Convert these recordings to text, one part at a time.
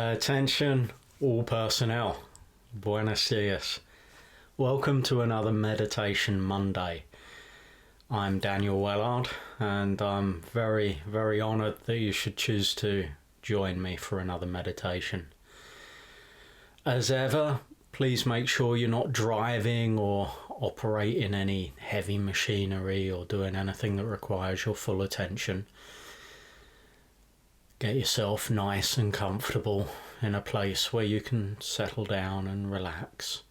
Attention, all personnel. Buenos dias. Welcome to another Meditation Monday. I'm Daniel Wellard, and I'm very, very honoured that you should choose to join me for another meditation. As ever, please make sure you're not driving or operating any heavy machinery or doing anything that requires your full attention. Get yourself nice and comfortable in a place where you can settle down and relax,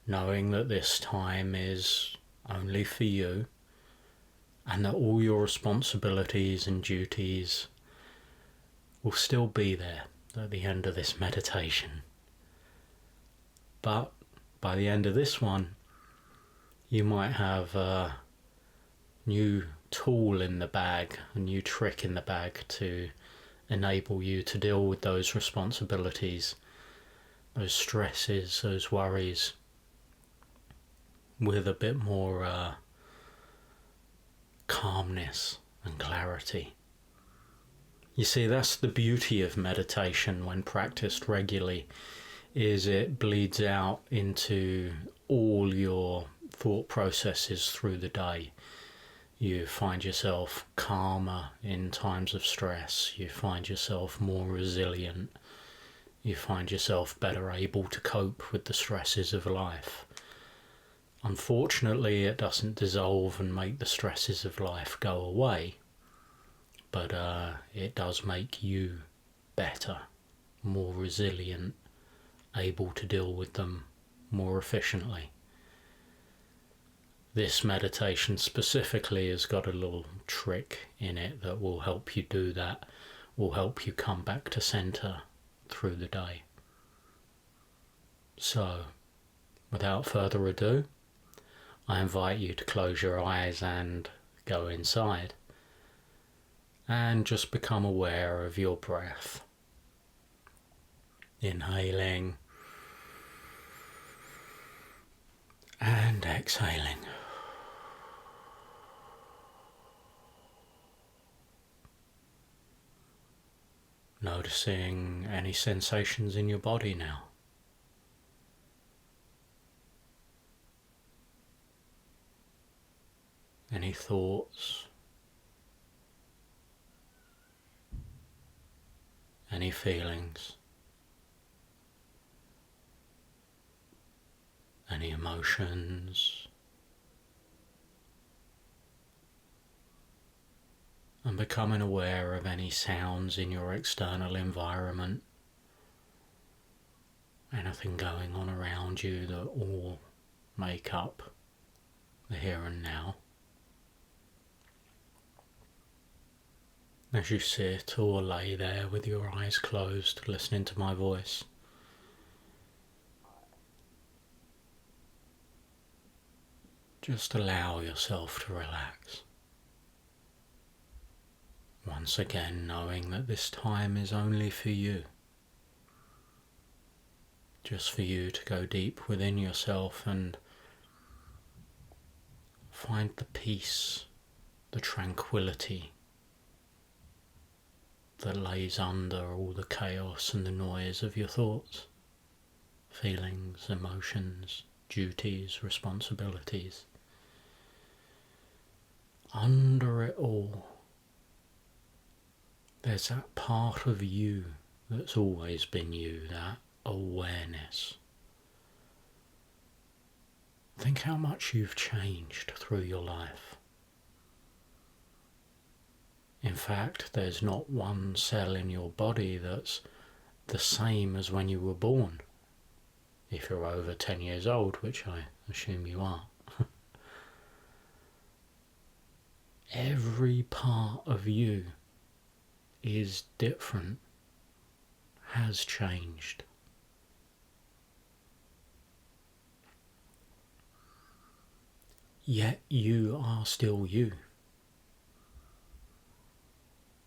knowing that this time is only for you and that all your responsibilities and duties will still be there at the end of this meditation. But by the end of this one, you might have a new tool in the bag, a new trick in the bag to enable you to deal with those responsibilities, those stresses, those worries with a bit more calmness and clarity. You see, that's the beauty of meditation when practiced regularly, is it bleeds out into all your thought processes through the day. You find yourself calmer in times of stress. You find yourself more resilient. You find yourself better able to cope with the stresses of life. Unfortunately, it doesn't dissolve and make the stresses of life go away, but it does make you better, more resilient, able to deal with them more efficiently. This meditation specifically has got a little trick in it that will help you do that, will help you come back to center through the day. So, without further ado, I invite you to close your eyes and go inside and just become aware of your breath. Inhaling and exhaling. Noticing any sensations in your body now. Any thoughts? Any feelings? Any emotions? And becoming aware of any sounds in your external environment, anything going on around you that all make up the here and now. As you sit or lay there with your eyes closed, listening to my voice, just allow yourself to relax. Once again, knowing that this time is only for you. Just for you to go deep within yourself and find the peace, the tranquility that lays under all the chaos and the noise of your thoughts, feelings, emotions, duties, responsibilities. Under it all, there's that part of you that's always been you, that awareness. Think how much you've changed through your life. In fact, there's not one cell in your body that's the same as when you were born. If you're over 10 years old, which I assume you are. Every part of you is different, has changed. Yet you are still you.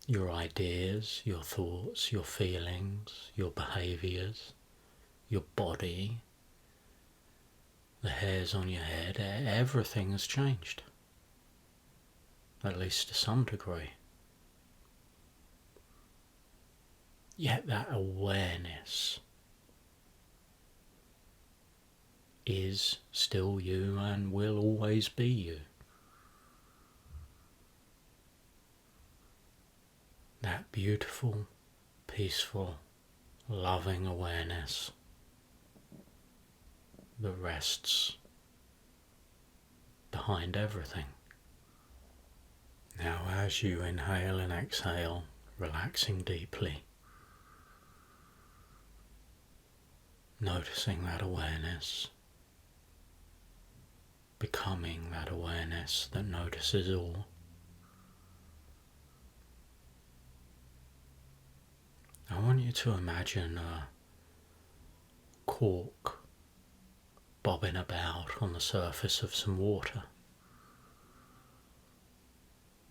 Your ideas, your thoughts, your feelings, your behaviours, your body, the hairs on your head, everything has changed. At least to some degree. yet that awareness is still you and will always be you. That beautiful, peaceful, loving awareness that rests behind everything. Now, as you inhale and exhale, relaxing deeply, noticing that awareness, becoming that awareness that notices all. I want you to imagine a cork bobbing about on the surface of some water.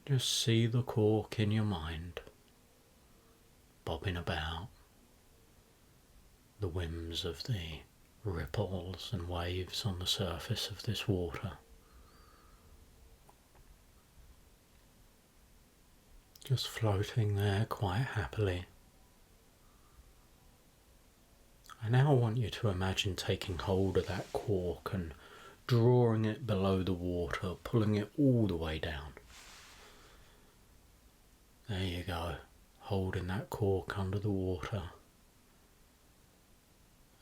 Just see the cork in your mind, bobbing about, the whims of the ripples and waves on the surface of this water. Just floating there quite happily. I now want you to imagine taking hold of that cork and drawing it below the water, pulling it all the way down. There you go, holding that cork under the water.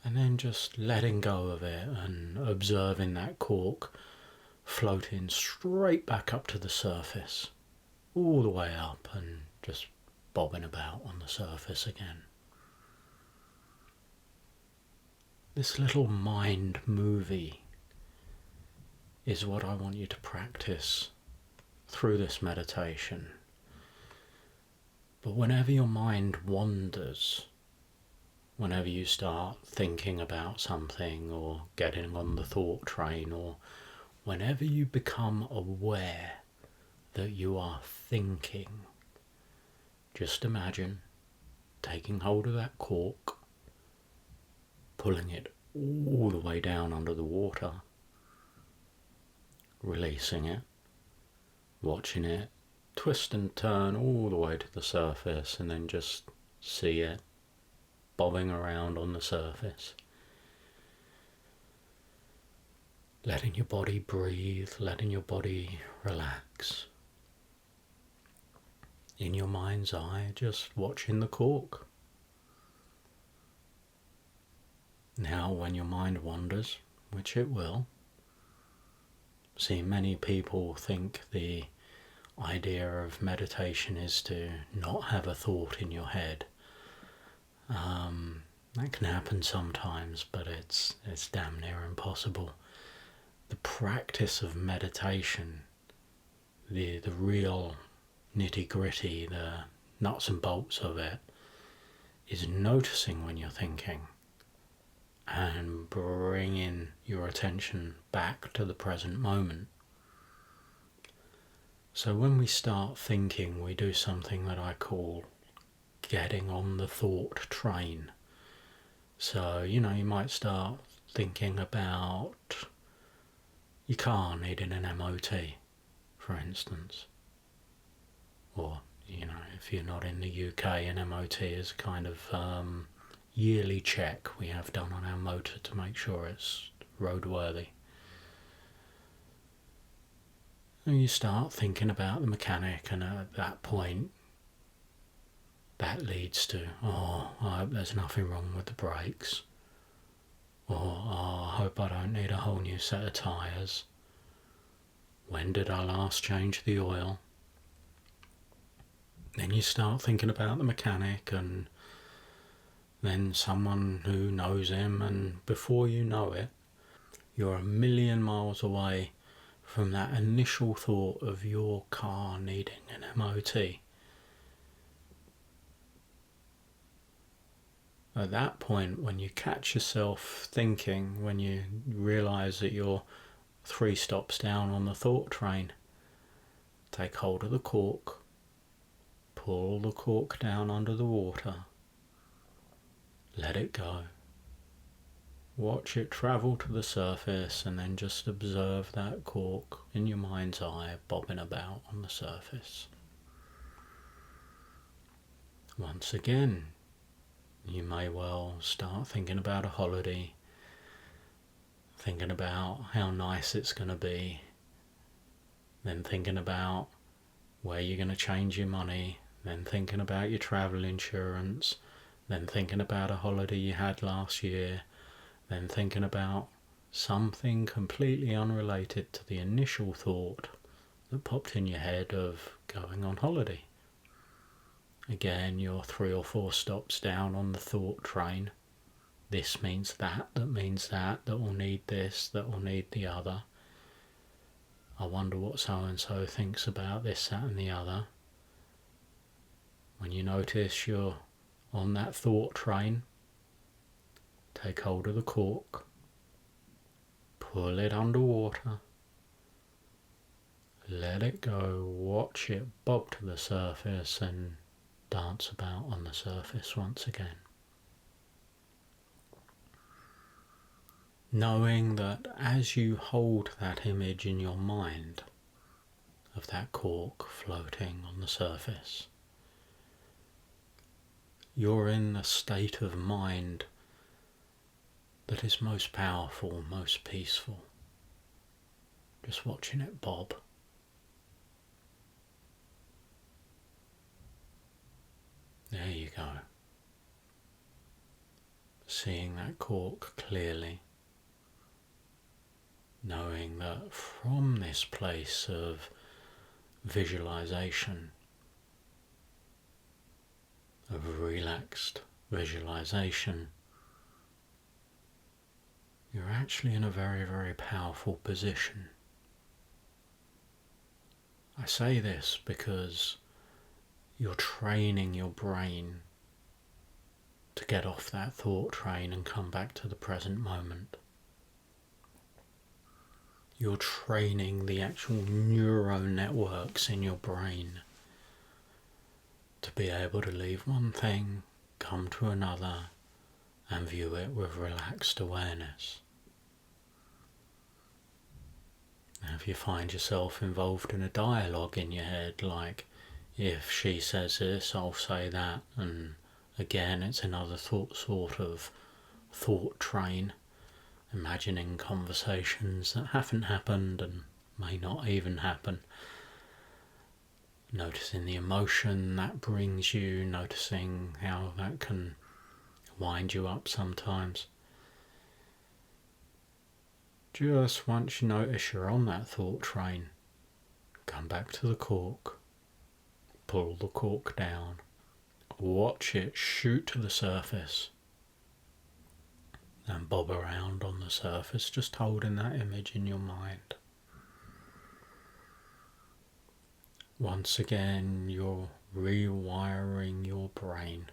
And then just letting go of it and observing that cork floating straight back up to the surface, all the way up and just bobbing about on the surface again. This little mind movie is what I want you to practice through this meditation. But whenever your mind wanders, whenever you start thinking about something or getting on the thought train, or whenever you become aware that you are thinking, just imagine taking hold of that cork, pulling it all the way down under the water, releasing it, watching it twist and turn all the way to the surface, and then just see it bobbing around on the surface. Letting your body breathe, letting your body relax. In your mind's eye, just watching the cork. Now, when your mind wanders, which it will, see, many people think the idea of meditation is to not have a thought in your head. That can happen sometimes, but it's damn near impossible. The practice of meditation, the real nitty-gritty, the nuts and bolts of it, is noticing when you're thinking and bringing your attention back to the present moment. So when we start thinking, we do something that I call getting on the thought train. So, you might start thinking about your car needing an MOT, for instance. Or, if you're not in the UK, an MOT is a kind of yearly check we have done on our motor to make sure it's roadworthy. And you start thinking about the mechanic, and at that point, that leads to, I hope there's nothing wrong with the brakes. Or, I hope I don't need a whole new set of tyres. When did I last change the oil? Then you start thinking about the mechanic, and then someone who knows him, and before you know it, you're a million miles away from that initial thought of your car needing an MOT. At that point, when you catch yourself thinking, when you realise that you're 3 stops down on the thought train, take hold of the cork, pull the cork down under the water, let it go. Watch it travel to the surface, and then just observe that cork in your mind's eye bobbing about on the surface. Once again, You may well start thinking about a holiday, thinking about how nice it's going to be, then thinking about where you're going to change your money, then thinking about your travel insurance, then thinking about a holiday you had last year, then thinking about something completely unrelated to the initial thought that popped in your head of going on holiday. Again, you're 3 or 4 stops down on the thought train. This means that means that will need this, that will need the other. I wonder what so-and-so thinks about this, that and the other. When you notice you're on that thought train, take hold of the cork, pull it underwater, let it go, watch it bob to the surface and dance about on the surface once again. Knowing that as you hold that image in your mind of that cork floating on the surface, you're in the state of mind that is most powerful, most peaceful. Just watching it bob. There you go. Seeing that cork clearly. Knowing that from this place of visualization, of relaxed visualization, you're actually in a very, very powerful position. I say this because you're training your brain to get off that thought train and come back to the present moment. You're training the actual neural networks in your brain to be able to leave one thing, come to another, and view it with relaxed awareness. Now, if you find yourself involved in a dialogue in your head, like, if she says this, I'll say that, and again, it's another sort of thought train, imagining conversations that haven't happened and may not even happen. Noticing the emotion that brings you, noticing how that can wind you up sometimes. Just once you notice you're on that thought train, come back to the cork, pull the cork down, watch it shoot to the surface and bob around on the surface, just holding that image in your mind. Once again, you're rewiring your brain.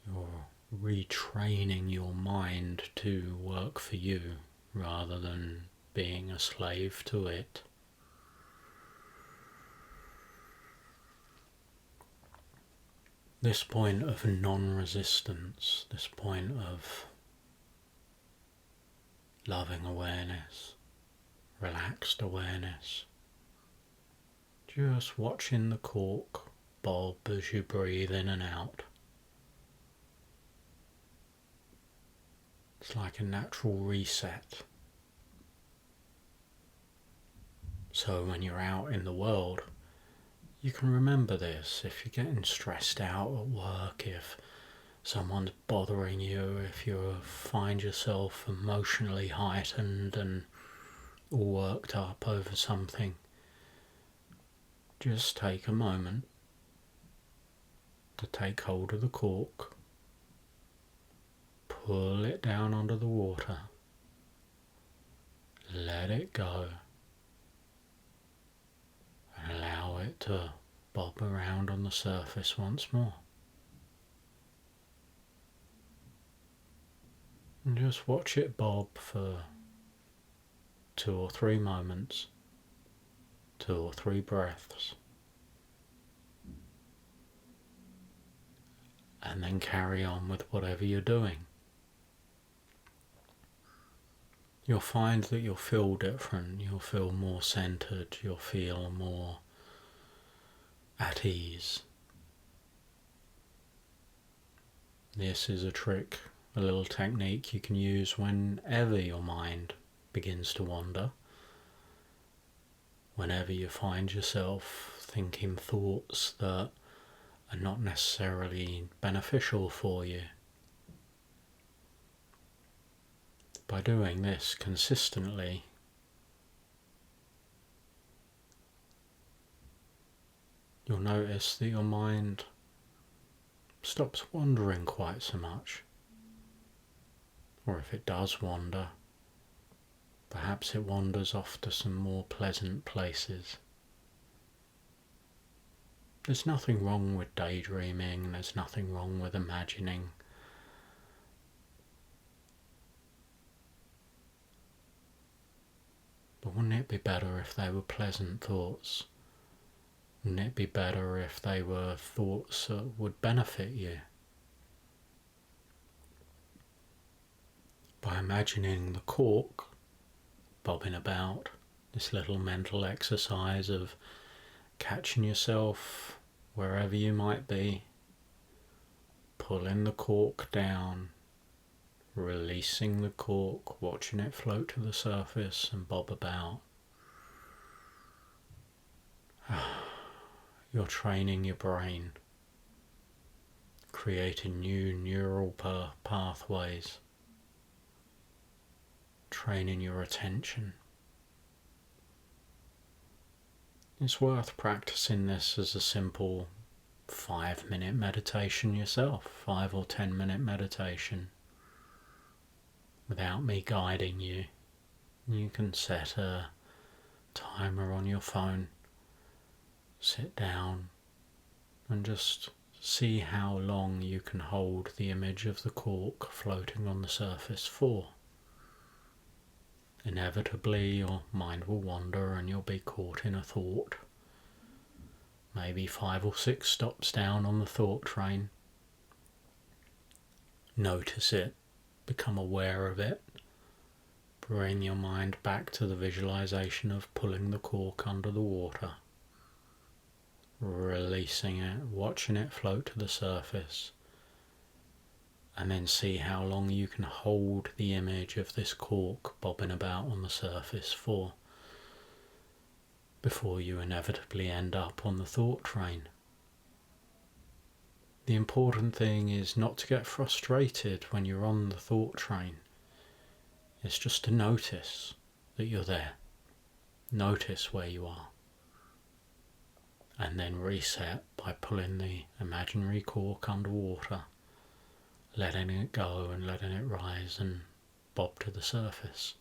You're retraining your mind to work for you rather than being a slave to it. This point of non-resistance, this point of loving awareness, relaxed awareness, just watching the cork bob as you breathe in and out. It's like a natural reset. So when you're out in the world, you can remember this. If you're getting stressed out at work, if someone's bothering you, if you find yourself emotionally heightened and all worked up over something, just take a moment to take hold of the cork, pull it down under the water, let it go, and allow it to bob around on the surface once more. And just watch it bob for 2 or 3 moments, 2 or 3 breaths, and then carry on with whatever you're doing. You'll find that you'll feel different, you'll feel more centered, you'll feel more at ease This is a trick, a little technique you can use whenever your mind begins to wander. Whenever you find yourself thinking thoughts that are not necessarily beneficial for you. By doing this consistently, you'll notice that your mind stops wandering quite so much. Or if it does wander, perhaps it wanders off to some more pleasant places. There's nothing wrong with daydreaming, there's nothing wrong with imagining. But wouldn't it be better if they were pleasant thoughts? Wouldn't it be better if they were thoughts that would benefit you? By imagining the cork bobbing about, this little mental exercise of catching yourself wherever you might be, pulling the cork down, releasing the cork, watching it float to the surface and bob about. You're training your brain, creating new neural pathways, training your attention. It's worth practicing this as a simple 5-minute meditation yourself, 5 or 10-minute meditation. Without me guiding you, you can set a timer on your phone, sit down and just see how long you can hold the image of the cork floating on the surface for. Inevitably your mind will wander and you'll be caught in a thought. Maybe 5 or 6 stops down on the thought train. Notice it, become aware of it. Bring your mind back to the visualization of pulling the cork under the water. Releasing it, watching it float to the surface. And then see how long you can hold the image of this cork bobbing about on the surface for, before you inevitably end up on the thought train. The important thing is not to get frustrated when you're on the thought train. It's just to notice that you're there. Notice where you are. And then reset by pulling the imaginary cork underwater, letting it go and letting it rise and bob to the surface.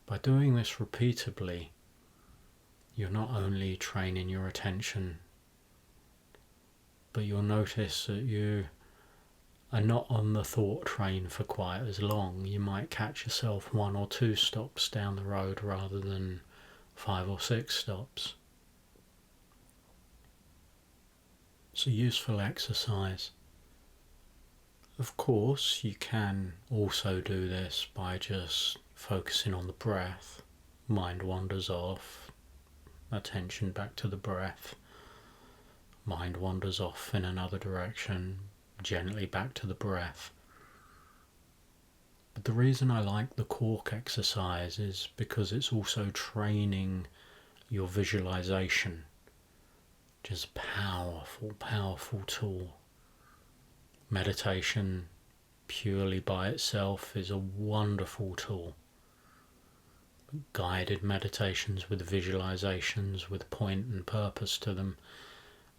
By doing this repeatedly, you're not only training your attention, but you'll notice that you are not on the thought train for quite as long. You might catch yourself 1 or 2 stops down the road rather than 5 or 6 stops. It's a useful exercise. Of course, you can also do this by just focusing on the breath. Mind wanders off, attention back to the breath. Mind wanders off in another direction, gently back to the breath. But the reason I like the cork exercise is because it's also training your visualization, which is a powerful, powerful tool. Meditation purely by itself is a wonderful tool. Guided meditations with visualizations with point and purpose to them,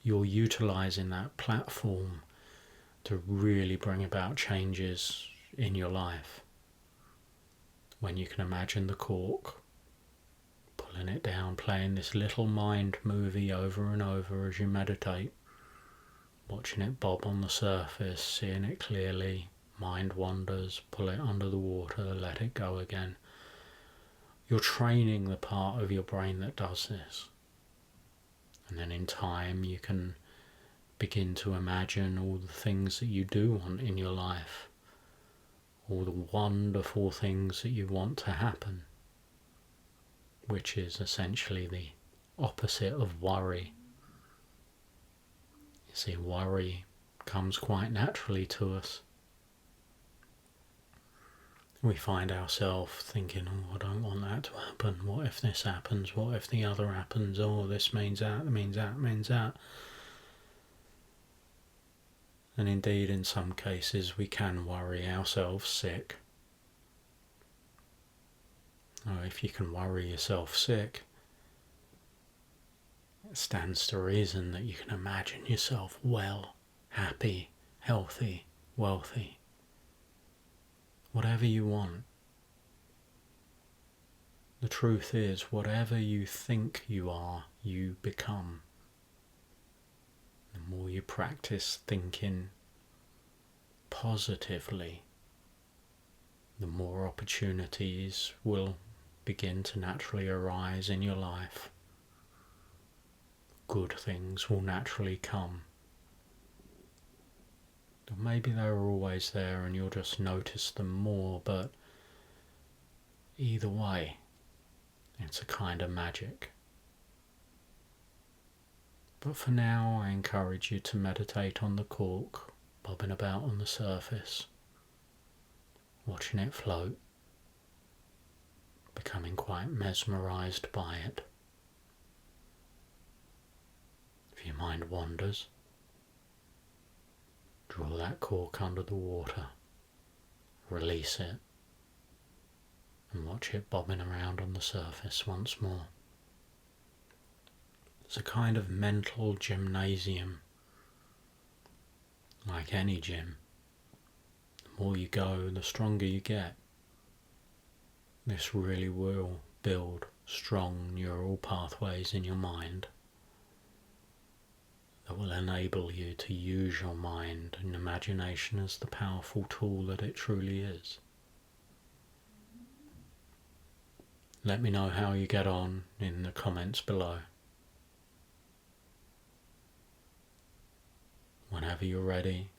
you're utilizing that platform to really bring about changes in your life. When you can imagine the cork, pulling it down, playing this little mind movie over and over as you meditate, watching it bob on the surface, seeing it clearly, mind wanders, pull it under the water, let it go again. You're training the part of your brain that does this. And then in time you can begin to imagine all the things that you do want in your life, all the wonderful things that you want to happen, which is essentially the opposite of worry. You see, worry comes quite naturally to us. We find ourselves thinking, oh, I don't want that to happen. What if this happens? What if the other happens? Oh, this means that, means that, means that. And indeed, in some cases, we can worry ourselves sick. Oh, if you can worry yourself sick, it stands to reason that you can imagine yourself well, happy, healthy, wealthy. Whatever you want. The truth is, whatever you think you are, you become. The more you practice thinking positively, the more opportunities will begin to naturally arise in your life. Good things will naturally come. Maybe they're always there and you'll just notice them more, but either way, it's a kind of magic. But for now, I encourage you to meditate on the cork, bobbing about on the surface, watching it float, becoming quite mesmerised by it. If your mind wanders, draw that cork under the water, release it, and watch it bobbing around on the surface once more. It's a kind of mental gymnasium, like any gym. The more you go, the stronger you get. This really will build strong neural pathways in your mind that will enable you to use your mind and imagination as the powerful tool that it truly is. Let me know how you get on in the comments below. Whenever you're ready,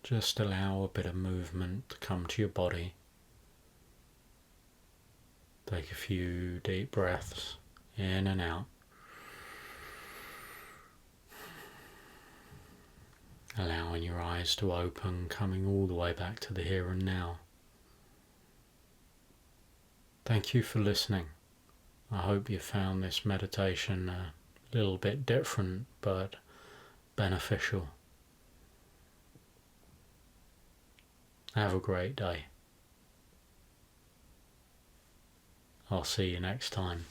just allow a bit of movement to come to your body. Take a few deep breaths in and out. Allowing your eyes to open, coming all the way back to the here and now. Thank you for listening. I hope you found this meditation a little bit different but beneficial. Have a great day. I'll see you next time.